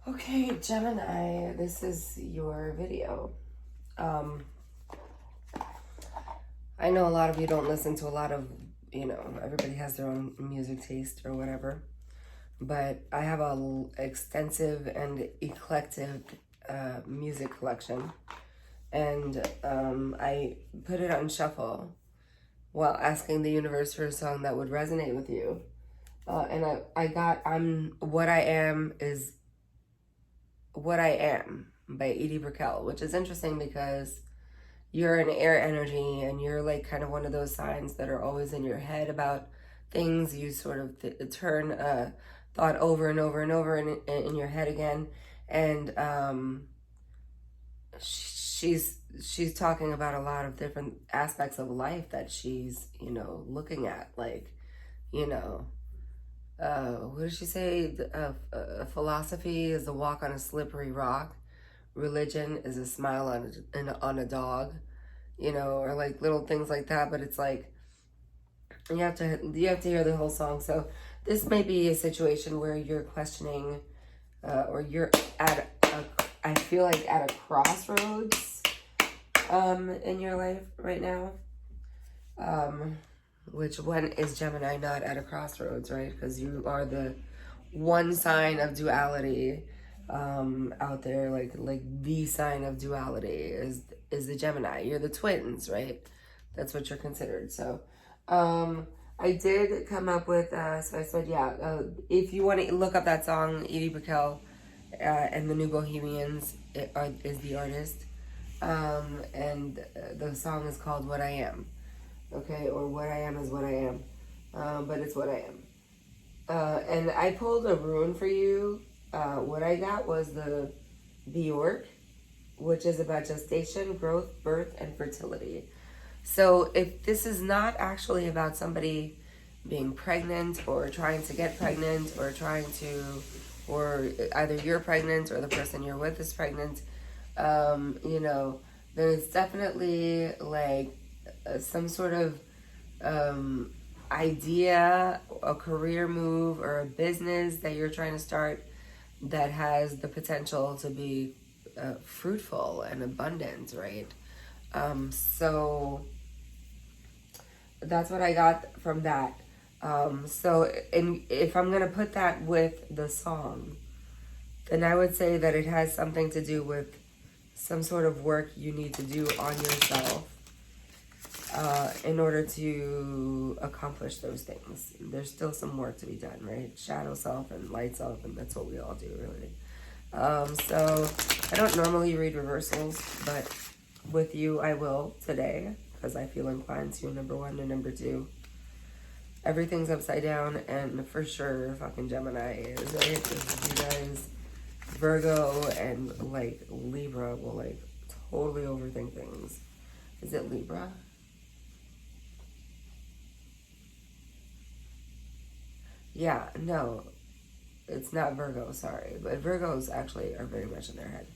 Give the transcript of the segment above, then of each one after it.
Okay, Gemini, this is your video. I know a lot of you don't listen to a lot of, everybody has their own music taste or whatever, but I have a extensive and eclectic music collection, and I put it on shuffle while asking the universe for a song that would resonate with you. And What I Am is What I Am by Edie Brickell, which is interesting because you're an air energy and you're like kind of one of those signs that are always in your head about things. You sort of turn a thought over and over and over in your head again. And she's talking about a lot of different aspects of life that she's, looking at. Like, what did she say? Philosophy is a walk on a slippery rock. Religion is a smile on a dog, or like little things like that. But it's like you have to hear the whole song. So this may be a situation where you're questioning, or you're I feel like at a crossroads, in your life right now. Which when is Gemini not at a crossroads, right? Because you are the one sign of duality out there, like the sign of duality is the Gemini. You're the twins, right? That's what you're considered. So I did come up with so I said, if you want to look up that song, Edie Brickell and the New Bohemians is the artist, and the song is called What I Am. Okay, or What I Am is What I Am, but it's What I Am. And I pulled a rune for you. What I got was the Bjork, which is about gestation, growth, birth, and fertility. So if this is not actually about somebody being pregnant or trying to get pregnant or either you're pregnant or the person you're with is pregnant, then it's definitely like some sort of idea, a career move, or a business that you're trying to start that has the potential to be fruitful and abundant, right? So that's what I got from that. If I'm going to put that with the song, then I would say that it has something to do with some sort of work you need to do on yourself in order to accomplish those things. There's still some work to be done, right? Shadow self and light self, and that's what we all do, really. So I don't normally read reversals, but with you I will today because I feel inclined to. Number one and number two, everything's upside down, and for sure fucking Gemini is, right? You guys, Virgo and like Libra will like totally overthink things. Is it Libra? Yeah, no, it's not Virgo, sorry. But Virgos actually are very much in their head,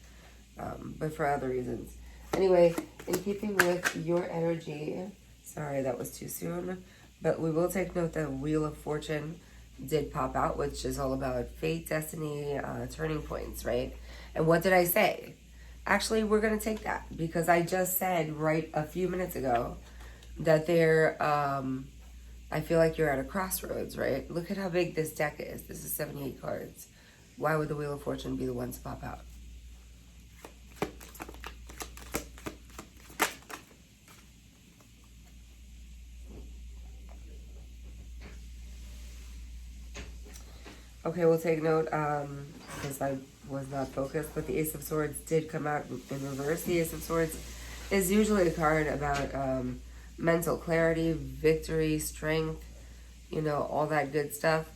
but for other reasons. Anyway, in keeping with your energy, sorry that was too soon, but we will take note that Wheel of Fortune did pop out, which is all about fate, destiny, turning points, right? And what did I say? Actually, we're going to take that because I just said right a few minutes ago that I feel like you're at a crossroads, right? Look at how big this deck is. This is 78 cards. Why would the Wheel of Fortune be the ones to pop out? Okay, we'll take note because I was not focused, but the Ace of Swords did come out in reverse. The Ace of Swords is usually a card about mental clarity, victory, strength, all that good stuff.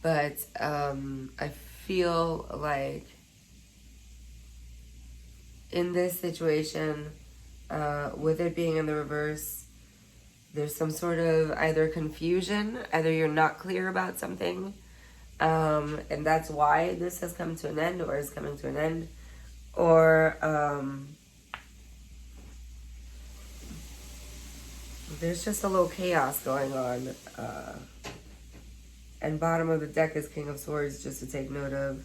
But I feel like in this situation, with it being in the reverse, there's some sort of either confusion, either you're not clear about something, and that's why this has come to an end or is coming to an end, or there's just a little chaos going on. And bottom of the deck is King of Swords, just to take note of.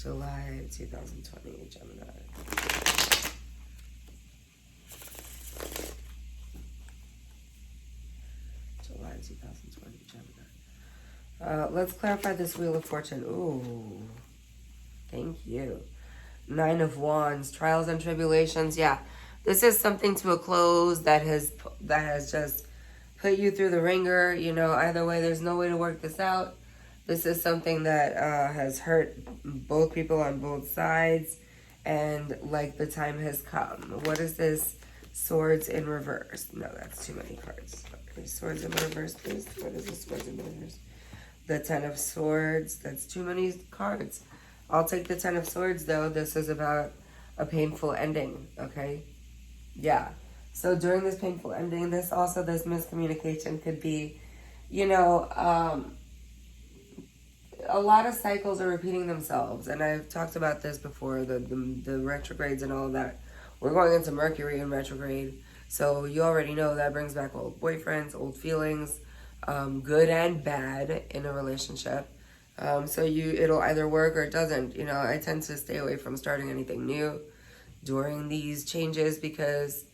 July 2020, Gemini. July 2020, Gemini. Let's clarify this Wheel of Fortune. Ooh, thank you. 9 of Wands, trials and tribulations. Yeah, this is something to a close that has just put you through the ringer. You know, either way, there's no way to work this out. This is something that has hurt both people on both sides, and like the time has come. What is this? Swords in reverse. No, that's too many cards. Okay, swords in reverse, please. What is this? Swords in reverse. The 10 of Swords. That's too many cards. I'll take the 10 of Swords, though. This is about a painful ending, okay? Yeah. So during this painful ending, this miscommunication could be, you know, a lot of cycles are repeating themselves. And I've talked about this before, the retrogrades and all of that. We're going into Mercury in retrograde. So you already know that brings back old boyfriends, old feelings, good and bad in a relationship. So it'll either work or it doesn't. You know, I tend to stay away from starting anything new during these changes because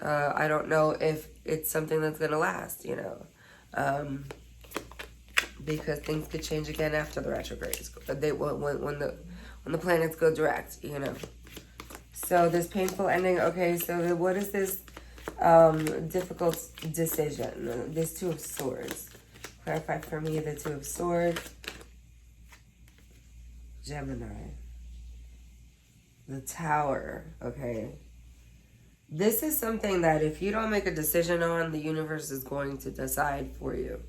I don't know if it's something that's going to last, you know. Because things could change again after the retrogrades. When the planets go direct, you know. So this painful ending, okay, so what is this difficult decision? This 2 of Swords. Clarify for me the 2 of Swords. Gemini. The Tower, okay. This is something that if you don't make a decision on, the universe is going to decide for you.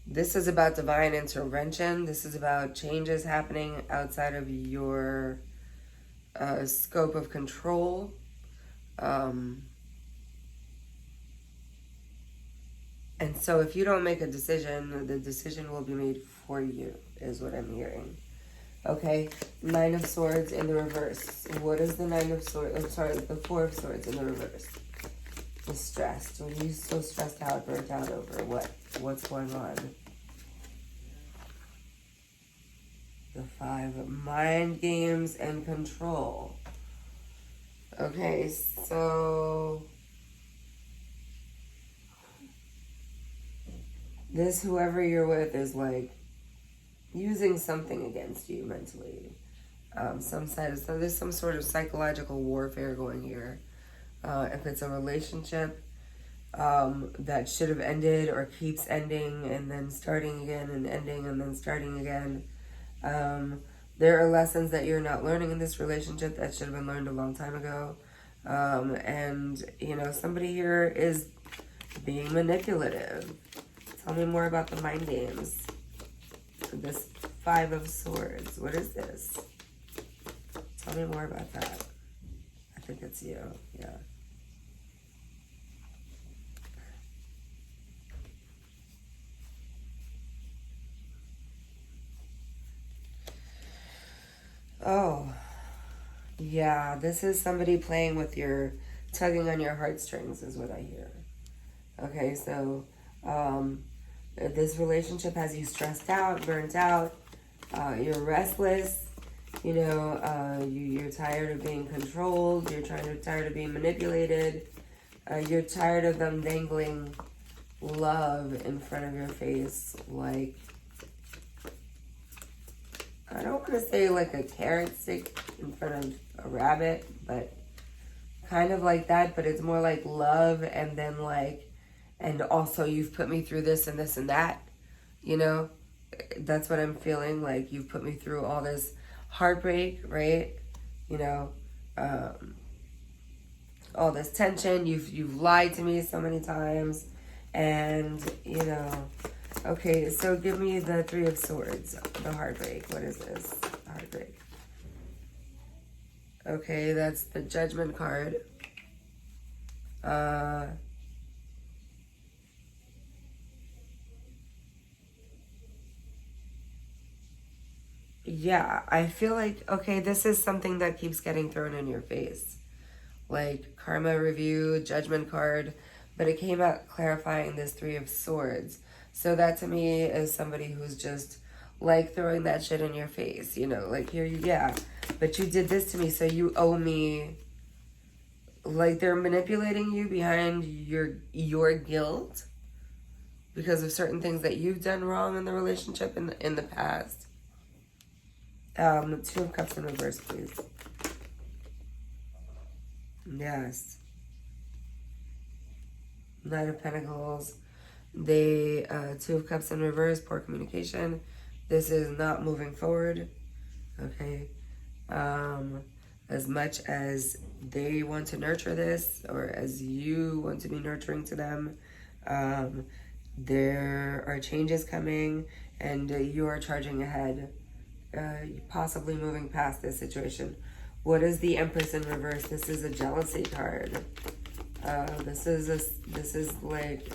This is about divine intervention. This is about changes happening outside of your scope of control. And so if you don't make a decision, the decision will be made for you, is what I'm hearing. Okay, 9 of Swords in the reverse. What is the 9 of Swords? I'm sorry, the 4 of Swords in the reverse. The stressed. What are you so stressed out, burnt out over? What's going on? The 5 of Mind Games and Control. Okay, so this whoever you're with is like using something against you mentally. There's some sort of psychological warfare going here. If it's a relationship that should have ended or keeps ending and then starting again and ending and then starting again. There are lessons that you're not learning in this relationship that should have been learned a long time ago. And, you know, somebody here is being manipulative. Tell me more about the mind games. This 5 of Swords. What is this? Tell me more about that. I think it's you. Yeah. Oh, yeah, this is somebody playing with tugging on your heartstrings is what I hear. Okay, so this relationship has you stressed out, burnt out, you're restless, you know, you're tired of being controlled, you're tired of being manipulated, you're tired of them dangling love in front of your face, like, I don't want to say like a carrot stick in front of a rabbit, but kind of like that, but it's more like love and then like, and also you've put me through this and this and that, you know? That's what I'm feeling, like you've put me through all this heartbreak, right? You know, all this tension, you've lied to me so many times, and, you know... Okay, so give me the 3 of Swords, the heartbreak. What is this? Heartbreak. Okay, that's the Judgment card. Yeah, I feel like, okay, this is something that keeps getting thrown in your face. Like karma review, Judgment card, but it came out clarifying this 3 of Swords. So that to me is somebody who's just like throwing that shit in your face, you know, like here you, yeah, but you did this to me, so you owe me. Like they're manipulating you behind your guilt because of certain things that you've done wrong in the relationship in the past. Two of Cups in reverse, please. Yes. Knight of Pentacles. They, Two of Cups in reverse, poor communication. This is not moving forward. Okay. As much as they want to nurture this, or as you want to be nurturing to them, there are changes coming, and you are charging ahead, possibly moving past this situation. What is the Empress in reverse? This is a jealousy card. This is like,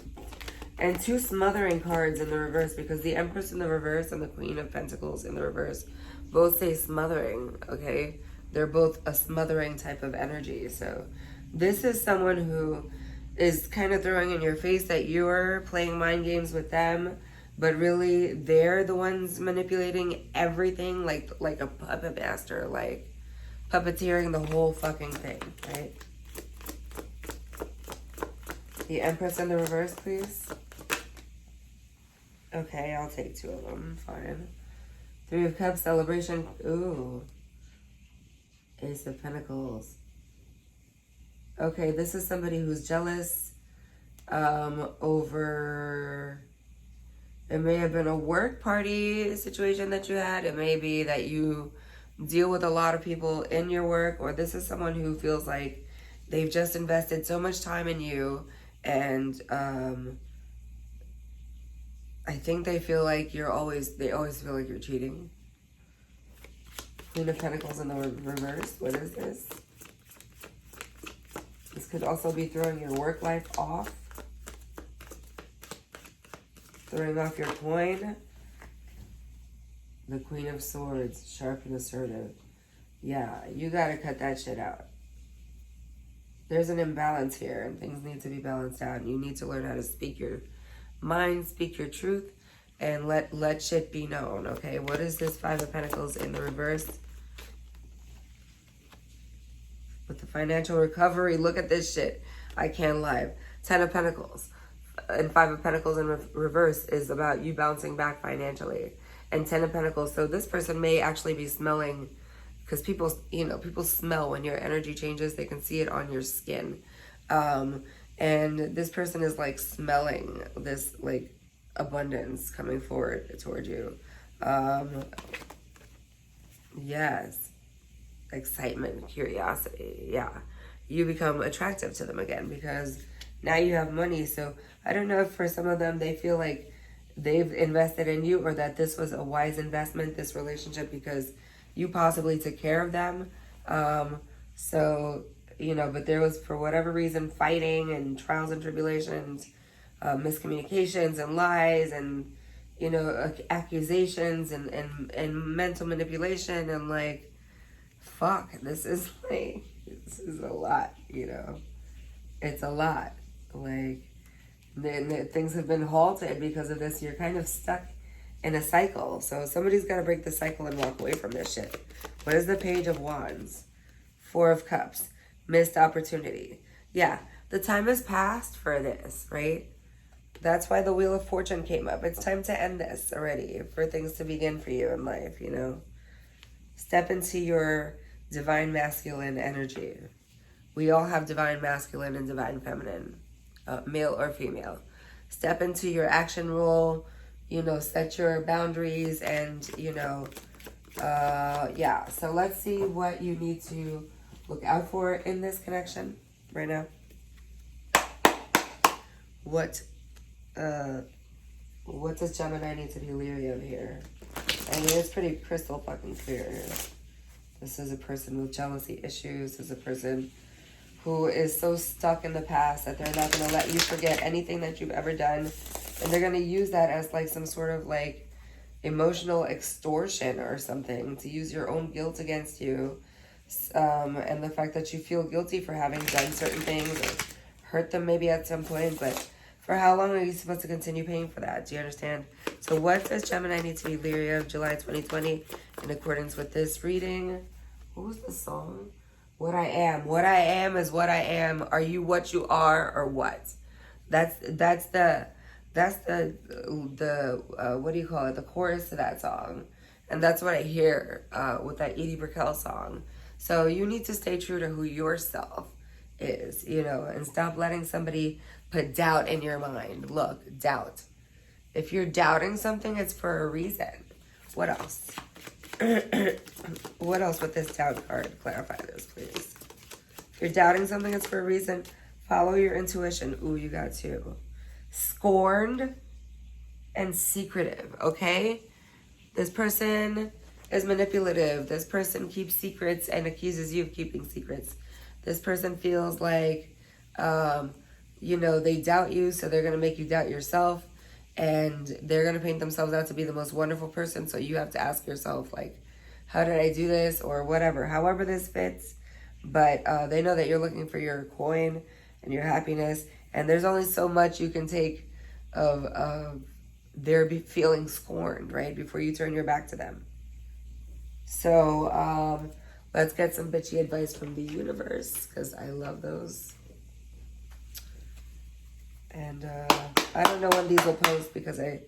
and two smothering cards in the reverse, because the Empress in the reverse and the Queen of Pentacles in the reverse both say smothering, okay? They're both a smothering type of energy. So this is someone who is kind of throwing in your face that you're playing mind games with them, but really they're the ones manipulating everything, like a puppet master, like puppeteering the whole fucking thing, right? The Empress in the reverse, please. Okay, I'll take two of them. Fine. Three of Cups, celebration. Ooh. Ace of Pentacles. Okay, this is somebody who's jealous over... It may have been a work party situation that you had. It may be that you deal with a lot of people in your work, or this is someone who feels like they've just invested so much time in you, and I think they feel like they always feel like you're cheating. Queen of Pentacles in the reverse. What is this? This could also be throwing your work life off. Throwing off your coin. The Queen of Swords, sharp and assertive. Yeah, you gotta cut that shit out. There's an imbalance here, and things need to be balanced out. And you need to learn how to speak your mind, speak your truth, and let shit be known, okay? What is this Five of Pentacles in the reverse? With the financial recovery, look at this shit. I can't lie. 10 of Pentacles and 5 of Pentacles in reverse is about you bouncing back financially. And 10 of Pentacles, so this person may actually be smelling, because people smell when your energy changes. They can see it on your skin. And this person is like smelling this like abundance coming forward toward you. Yes. Excitement, curiosity. Yeah. You become attractive to them again because now you have money. So I don't know if for some of them they feel like they've invested in you, or that this was a wise investment, this relationship, because you possibly took care of them. So, but there was, for whatever reason, fighting and trials and tribulations, miscommunications and lies and, accusations and mental manipulation, and like, fuck, this is a lot, It's a lot. Like, then things have been halted because of this. You're kind of stuck in a cycle. So somebody's got to break the cycle and walk away from this shit. What is the Page of Wands? 4 of Cups. Missed opportunity. Yeah, the time has passed for this, right? That's why the Wheel of Fortune came up. It's time to end this already, for things to begin for you in life, Step into your divine masculine energy. We all have divine masculine and divine feminine, male or female. Step into your action role, set your boundaries, and, yeah. So let's see what you need to look out for in this connection right now. What does Gemini need to be leery of here? I mean, it's pretty crystal fucking clear here. This is a person with jealousy issues. This is a person who is so stuck in the past that they're not going to let you forget anything that you've ever done. And they're going to use that as like some sort of like emotional extortion or something, to use your own guilt against you. And the fact that you feel guilty for having done certain things or hurt them maybe at some point. But For how long are you supposed to continue paying for that? Do you understand? So what does Gemini need to be leery of July 2020 in accordance with this reading? What was the song? What I am. What I am is what I am. Are you what you are or what? That's the what do you call it? The chorus to that song. And that's what I hear with that Edie Brickell song. So you need to stay true to who yourself is, you know, and stop letting somebody put doubt in your mind. Look, doubt. If you're doubting something, it's for a reason. What else? What else with this doubt card? Clarify this, please. If you're doubting something, it's for a reason. Follow your intuition. Ooh, you got two. Scorned and secretive, okay? This person is manipulative. This person keeps secrets and accuses you of keeping secrets. This person feels like, you know, they doubt you, so they're going to make you doubt yourself. And they're going to paint themselves out to be the most wonderful person. So you have to ask yourself, like, how did I do this? Or whatever. However this fits. But they know that you're looking for your coin and your happiness. And there's only so much you can take of their feeling scorned, right? Before you turn your back to them. So let's get some bitchy advice from the universe, because I love those. And I don't know when these will post, because I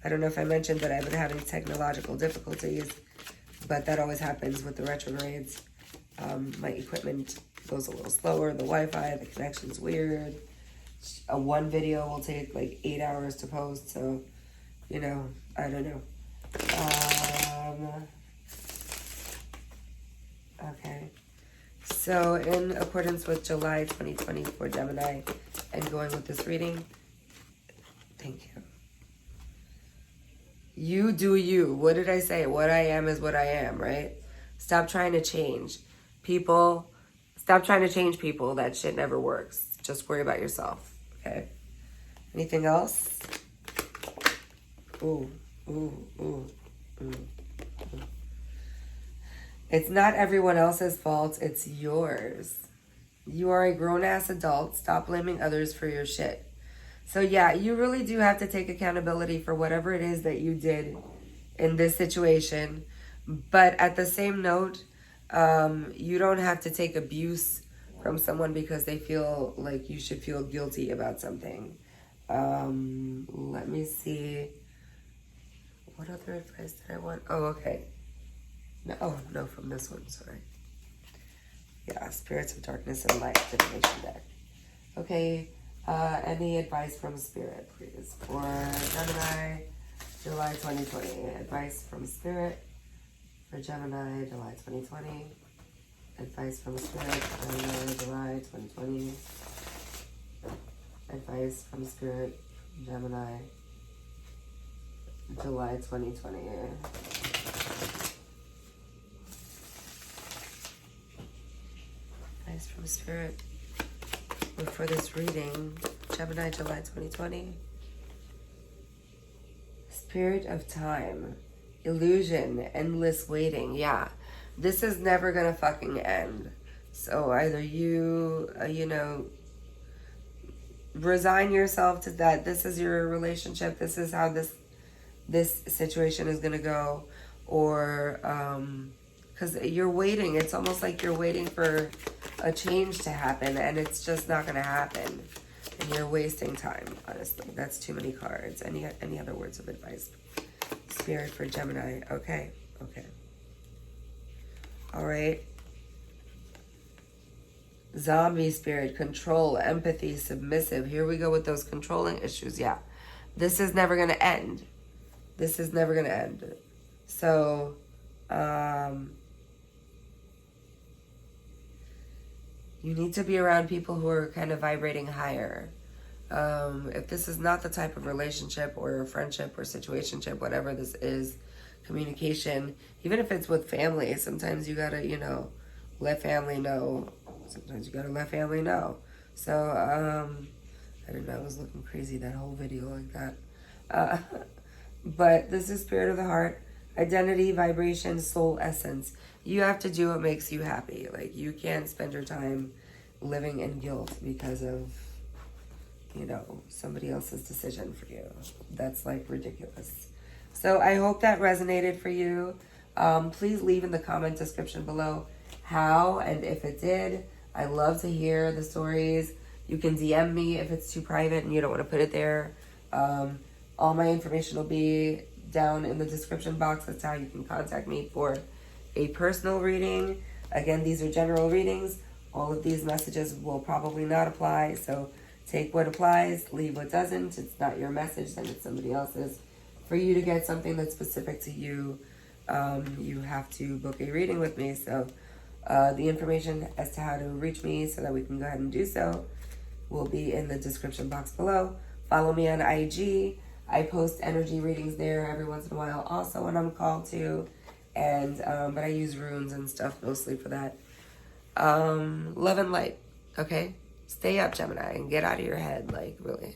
don't know if I mentioned that I've been having technological difficulties, but that always happens with the retrogrades. My equipment goes a little slower, the Wi-Fi, the connection's weird. One video will take like 8 hours to post, so, you know, I don't know. Okay. So in accordance with July 2020 for Gemini and going with this reading, thank you. You do you. What did I say? What I am is what I am, right? Stop trying to change people. Stop trying to change people. That shit never works. Just worry about yourself, okay? Anything else? Ooh, ooh, ooh, ooh. It's not everyone else's fault, it's yours. You are a grown-ass adult. Stop blaming others for your shit. So yeah, you really do have to take accountability for whatever it is that you did in this situation. But at the same note, you don't have to take abuse from someone because they feel like you should feel guilty about something. Let me see. What other advice did I want? Oh, okay. No, oh, no, from this one, sorry. Yeah, Spirits of Darkness and Light, divination deck. Okay, any advice from Spirit, please, for Gemini, July 2020. Advice from Spirit for Gemini, July 2020. Advice from Spirit for July 2020. Advice from Spirit, Gemini, July 2020. From Spirit for this reading, Gemini, July 2020. Spirit of time, illusion, endless waiting. Yeah, this is never gonna fucking end. So either you, you know, resign yourself to that. This is your relationship. This is how this situation is gonna go, or because you're waiting. It's almost like you're waiting for a change to happen, and it's just not going to happen. And you're wasting time, honestly. That's too many cards. Any other words of advice? Spirit for Gemini. Okay. Okay. All right. Zombie spirit, control, empathy, submissive. Here we go with those controlling issues. Yeah. This is never going to end. This is never going to end. So, you need to be around people who are kind of vibrating higher. If this is not the type of relationship or friendship or situationship, whatever this is, communication, even if it's with family, sometimes you gotta, you know, let family know. Sometimes you gotta let family know. So, I don't know, I was looking crazy that whole video like that. But this is Spirit of the Heart, identity, vibration, soul essence. You have to do what makes you happy. Like, you can't spend your time living in guilt because of you know, somebody else's decision for you. That's like ridiculous. So I hope that resonated for you. Please leave in the comment description below how and if it did. I love to hear the stories. You can DM me if it's too private and you don't want to put it there. All my information will be down in the description box. That's how you can contact me for a personal reading. Again, these are general readings. All of these messages will probably not apply, so take what applies, leave what doesn't. It's not your message, then it's somebody else's. For you to get something that's specific to you, you have to book a reading with me. So the information as to how to reach me so that we can go ahead and do so will be in the description box below. Follow me on IG. I post energy readings there every once in a while also when I'm called to. And but I use runes and stuff mostly for that. Love and light, okay? Stay up, Gemini, and get out of your head, like, really.